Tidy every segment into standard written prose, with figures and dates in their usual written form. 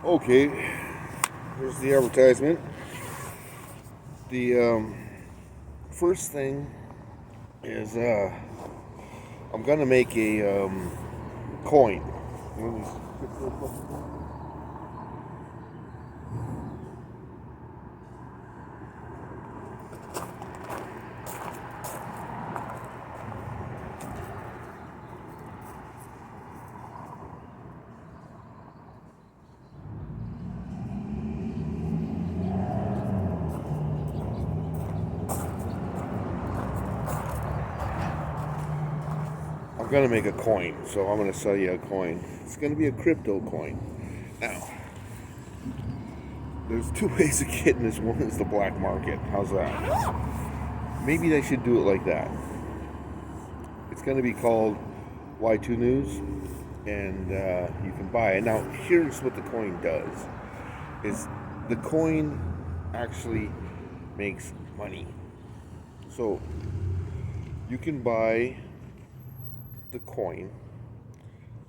Okay, here's the advertisement. The first thing is I'm gonna make a coin. I'm gonna make a coin, so I'm gonna sell you a coin. It's gonna be a crypto coin. Now, there's two ways of getting this. One is the black market. How's that? Maybe they should do it like that. It's gonna be called Y2 News, and you can buy it. Now, here's what the coin does: is the coin actually makes money. So you can buy the coin,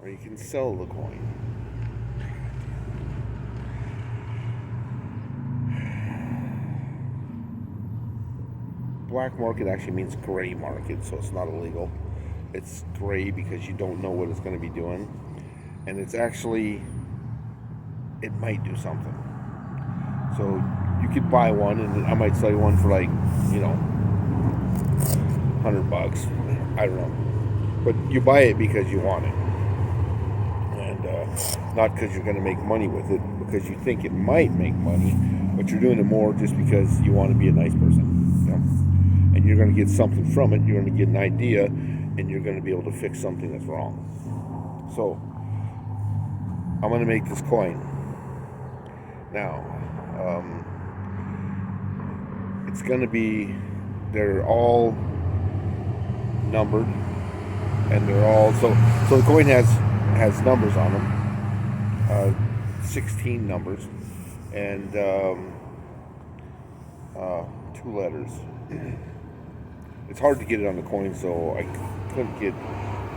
or you can sell the coin. Black market actually means gray market, so it's not illegal. It's gray because you don't know what it's going to be doing, and it's actually, it might do something. So you could buy one, and I might sell you one for like, $100. I don't know, but you buy it because you want it, and not because you're going to make money with it, because you think it might make money, but you're doing it more just because you want to be a nice person, and you're going to get something from it. You're going to get an idea, and you're going to be able to fix something that's wrong. So I'm going to make this coin. Now, it's going to be, they're all numbered, and they're all, so the coin has numbers on them, 16 numbers, and 2 letters. It's hard to get it on the coin, so I couldn't get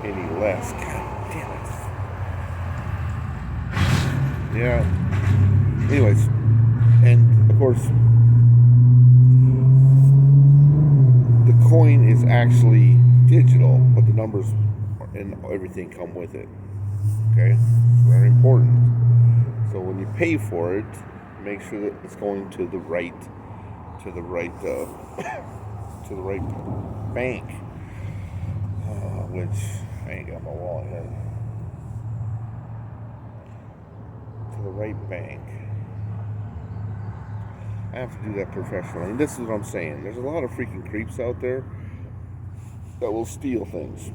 any less. God damn it. Yeah. Anyways, and of course, the coin is actually digital, but the numbers and everything come with it. Okay? It's very important. So when you pay for it, make sure that it's going to the right to the right bank, which I ain't got my wallet here. To the right bank. I have to do that professionally. And this is what I'm saying. There's a lot of freaking creeps out there that will steal things.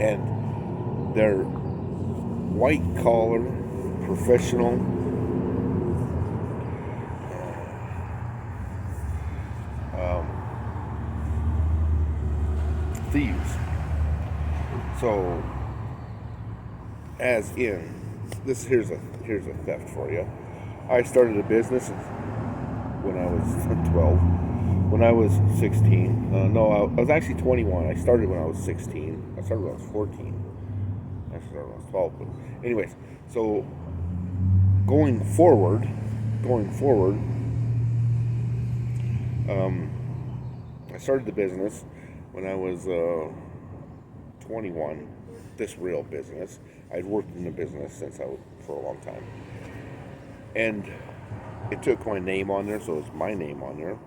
And they're white collar, professional, thieves. So, as in, here's a theft for you. I started a business when I was 12. When I was 16, no, I was actually 21. I started when I was 16. I started when I was 14. I started when I was 12. But anyways, so going forward, I started the business when I was 21. This real business. I'd worked in the business for a long time, and it took my name on there, so it's my name on there.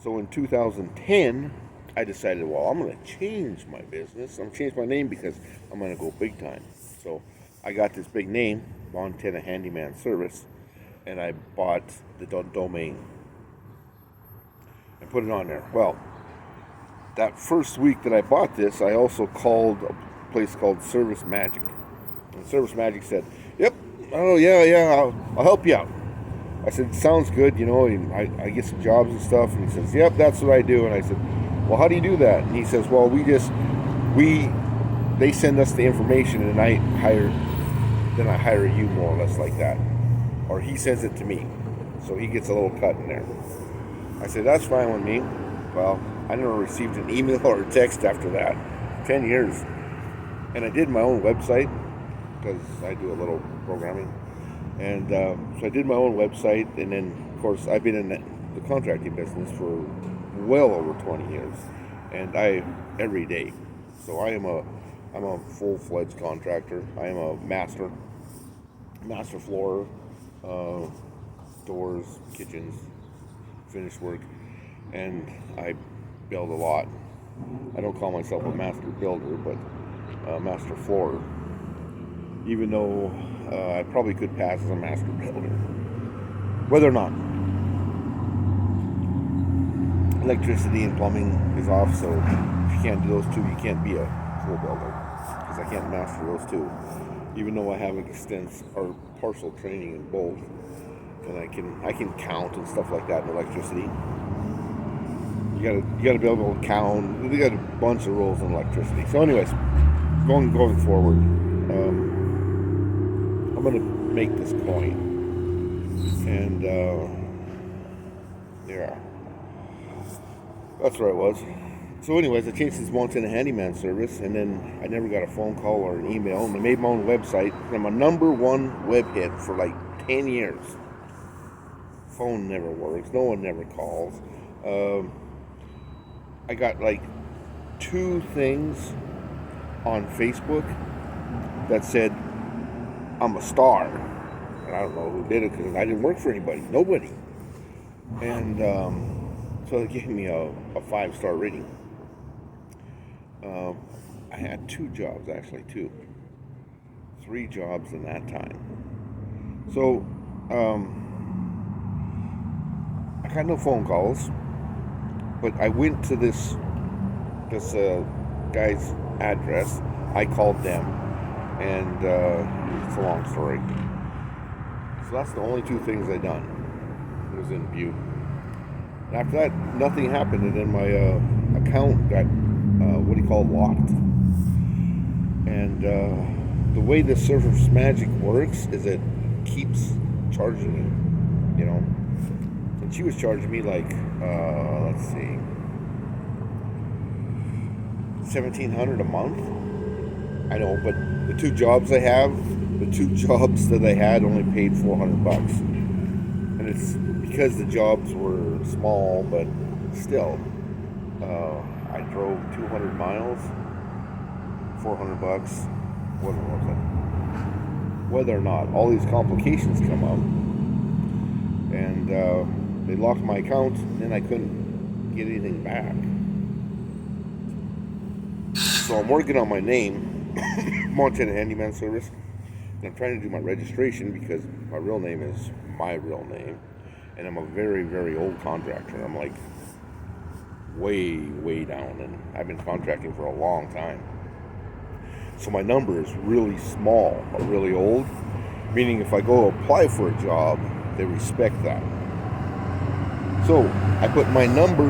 So in 2010, I decided, well, I'm going to change my business. I'm going to change my name because I'm going to go big time. So I got this big name, Montana Handyman Service, and I bought the domain and put it on there. Well, that first week that I bought this, I also called a place called Service Magic. And Service Magic said, yep, oh yeah, I'll help you out. I said, sounds good, and I get some jobs and stuff. And he says, yep, that's what I do. And I said, well, how do you do that? And he says, well, they send us the information, and I hire you, more or less like that. Or he sends it to me. So he gets a little cut in there. I said, that's fine with me. Well, I never received an email or a text after that. 10 years. And I did my own website, because I do a little programming. And so I did my own website, and then of course I've been in the contracting business for well over 20 years, and every day. So I'm a full-fledged contractor. I am a master floor, uh, doors, kitchens, finished work, and I build a lot. I don't call myself a master builder, but a master floorer, even though I probably could pass as a master builder. Whether or not electricity and plumbing is off, so if you can't do those two, you can't be a full builder, because I can't master those two, even though I have extensive or partial training in both, and I can count and stuff like that in electricity. You gotta be able to count. We got a bunch of rules in electricity. So, anyways, going forward, I'm gonna make this point, and yeah, that's where I was. So, anyways, I changed this Montana handyman service, and then I never got a phone call or an email. And I made my own website. I'm a #1 web hit for like 10 years. Phone never works. No one never calls. I got like 2 things on Facebook that said I'm a star, and I don't know who did it because I didn't work for anybody, nobody. And so they gave me a 5-star rating. I had 2 jobs, actually 3 jobs in that time. So I got no phone calls. But I went to this guy's address. I called them, and it's a long story. So that's the only 2 things I done. It was in Butte. And after that, nothing happened, and then my account got locked. And the way the Surface Magic works is it keeps charging you, you know. And she was charging me like, let's see, $1,700 a month. I know, but the 2 jobs I have, the 2 jobs that I had only paid $400, and it's because the jobs were small, but still, I drove 200 miles, $400. What was it? Whether or not all these complications come up, and they locked my account, and then I couldn't get anything back. So I'm working on my name, Montana Handyman Service, and I'm trying to do my registration because my real name is my real name, and I'm a very, very old contractor. I'm like way, way down, and I've been contracting for a long time. So my number is really small, or really old, meaning if I go apply for a job, they respect that. So I put my number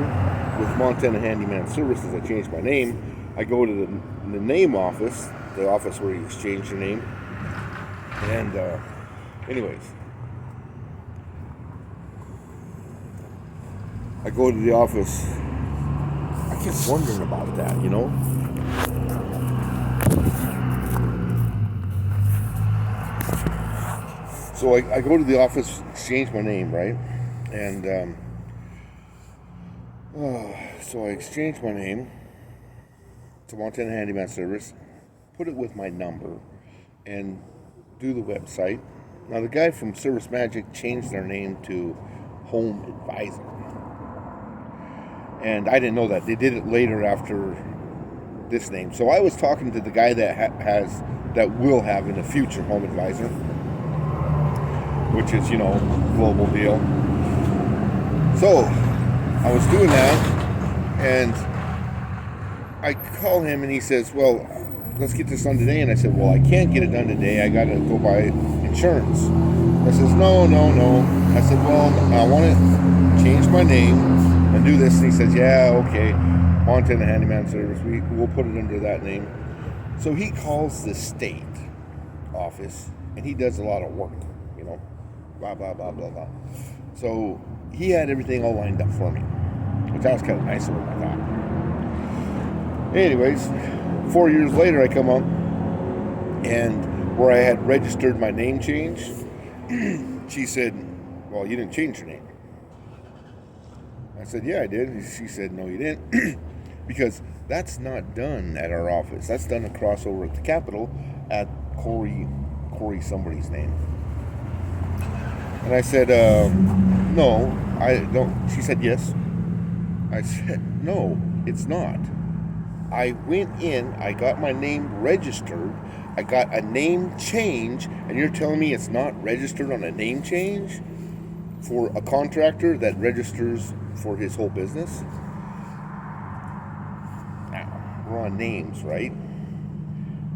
with Montana Handyman Services. I changed my name. I go to the name office, the office where you exchange your name. And anyways, I go to the office. I kept wondering about that, you know. So I go to the office, exchange my name, right? And so I exchange my name to Montana Handyman Service, put it with my number, and do the website. Now the guy from Service Magic changed their name to Home Advisor, and I didn't know that. They did it later after this name. So I was talking to the guy that will have in the future Home Advisor, which is, you know, global deal. So I was doing that, and I call him, and he says, well, let's get this done today. And I said, well, I can't get it done today. I got to go buy insurance. I says, no. I said, well, I want to change my name and do this. And he says, yeah, okay, Montana Handyman Service. We'll put it under that name. So he calls the state office, and he does a lot of work, you know, blah, blah, blah, blah, blah. So he had everything all lined up for me, which that was kind of nice of him, I thought. Anyways, 4 years later, I come up, and where I had registered my name change, she said, well, you didn't change your name. I said, yeah, I did. And she said, no, you didn't. Because that's not done at our office. That's done across over at the Capitol at Corey somebody's name. And I said, no, I don't. She said, yes. I said, no, it's not. I went in, I got my name registered, I got a name change, and you're telling me it's not registered on a name change for a contractor that registers for his whole business? Now, we're on names, right?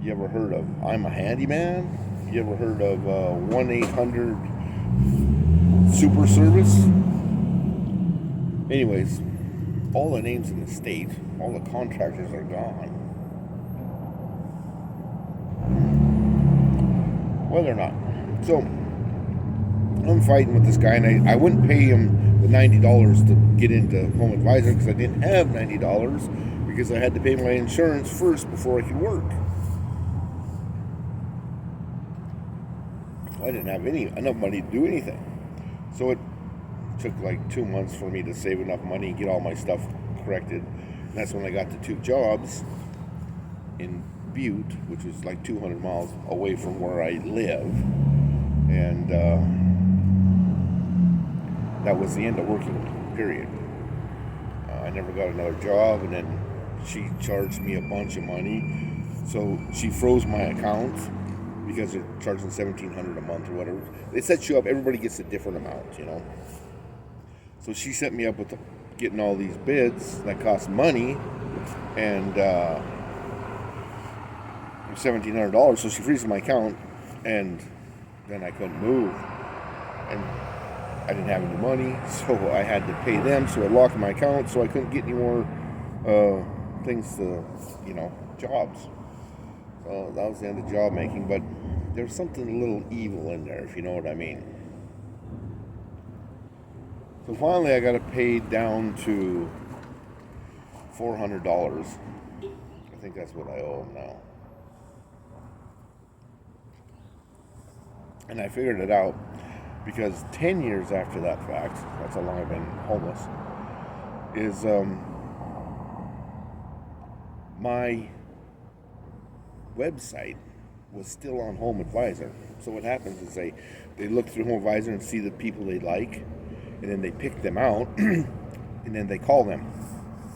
You ever heard of I'm a Handyman? You ever heard of 1-800 Super Service? Anyways, all the names in the state, all the contractors are gone. Well, they're not. So, I'm fighting with this guy, and I wouldn't pay him the $90 to get into Home Advisor because I didn't have $90 because I had to pay my insurance first before I could work. I didn't have enough money to do anything. So it took like 2 months for me to save enough money and get all my stuff corrected. And that's when I got the 2 jobs in Butte, which was like 200 miles away from where I live. And that was the end of working, period. I never got another job, and then she charged me a bunch of money. So she froze my account because they're charging $1,700 a month or whatever. They set you up, everybody gets a different amount, you know. So she set me up with getting all these bids that cost money, and $1,700. So she freezes my account, and then I couldn't move, and I didn't have any money, so I had to pay them. So I locked my account, so I couldn't get any more things to, jobs. So that was the end of job making, but there's something a little evil in there, if you know what I mean. So finally I got it paid down to $400. I think that's what I owe them now. And I figured it out because 10 years after that fact, that's how long I've been homeless, is my website was still on Home Advisor. So what happens is they look through Home Advisor and see the people they like, and then they pick them out, and then they call them.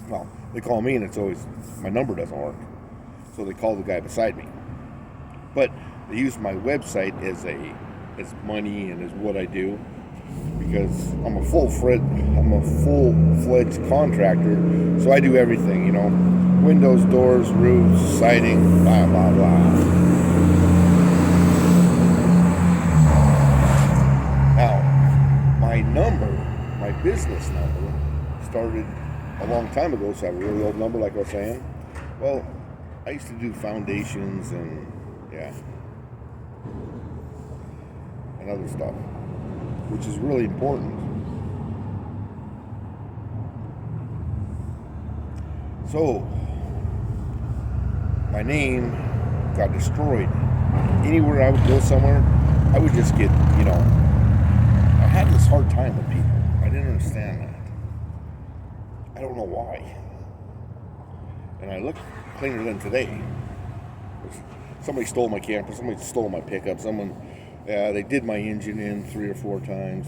Well, they call me, and it's always, my number doesn't work. So they call the guy beside me. But they use my website as money and as what I do, because I'm a full-fledged contractor, so I do everything, windows, doors, roofs, siding, blah, blah, blah. Now, my business number started a long time ago, so I have a really old number, like I was saying. Well, I used to do foundations and other stuff, which is really important. So, my name got destroyed. Anywhere I would go somewhere, I would just get, I had this hard time with people. I didn't understand that. I don't know why. And I look cleaner than today. Somebody stole my camper, somebody stole my pickup, they did my engine in 3 or 4 times.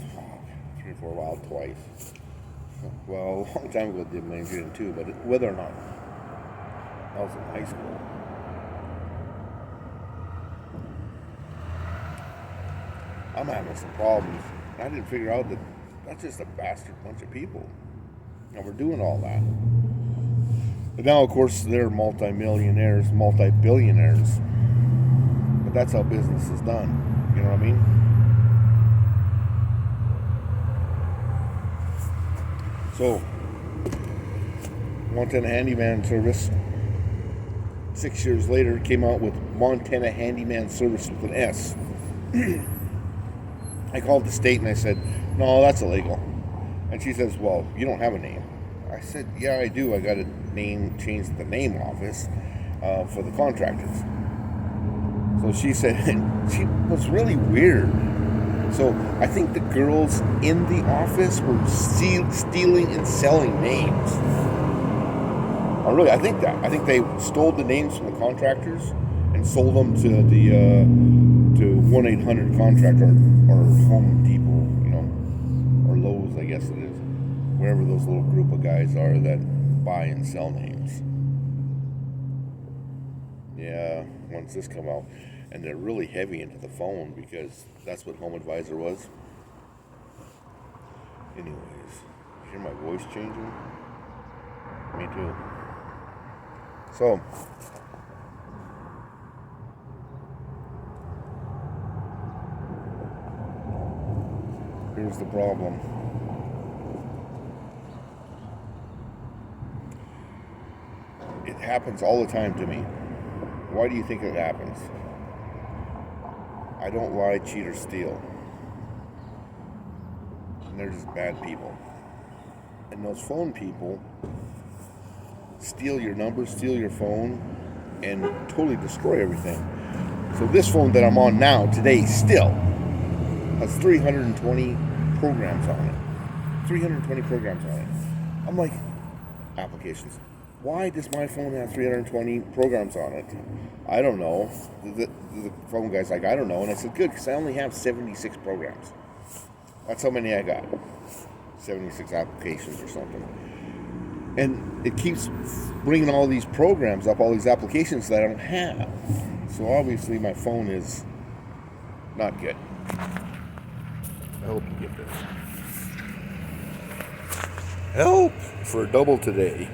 3 or 4, well, twice. Well, a long time ago they did my engine in too, but whether or not, I was in high school. I'm having some problems. I didn't figure out that that's just a bastard bunch of people. And we're doing all that. But now, of course, they're multi-millionaires, multi-billionaires. But that's how business is done. You know what I mean? So, Montana Handyman Service, 6 years later, came out with Montana Handyman Service with an S. I called the state and I said, no, that's illegal. And she says, well, you don't have a name. I said, yeah, I do. I got a name changed at the name office for the contractors. So she said, she was really weird. So I think the girls in the office were stealing and selling names. I think that. I think they stole the names from the contractors and sold them to the to 1-800 contractor or Home Depot, or Lowe's, I guess it is, wherever those little group of guys are that buy and sell names. Yeah, once this come out, and they're really heavy into the phone because that's what Home Advisor was. Anyways, hear my voice changing? Me too. So, here's the problem. It happens all the time to me. Why do you think it happens? I don't lie, cheat, or steal. And they're just bad people. And those phone people steal your number, steal your phone, and totally destroy everything. So this phone that I'm on now, today, still has 320 programs on it. 320 programs on it. I'm like, applications. Why does my phone have 320 programs on it? I don't know. The phone guy's like, I don't know. And I said, good, because I only have 76 programs. That's how many I got. 76 applications or something. And it keeps bringing all these programs up, all these applications that I don't have. So obviously my phone is not good. I hope you get this. Help for a double today.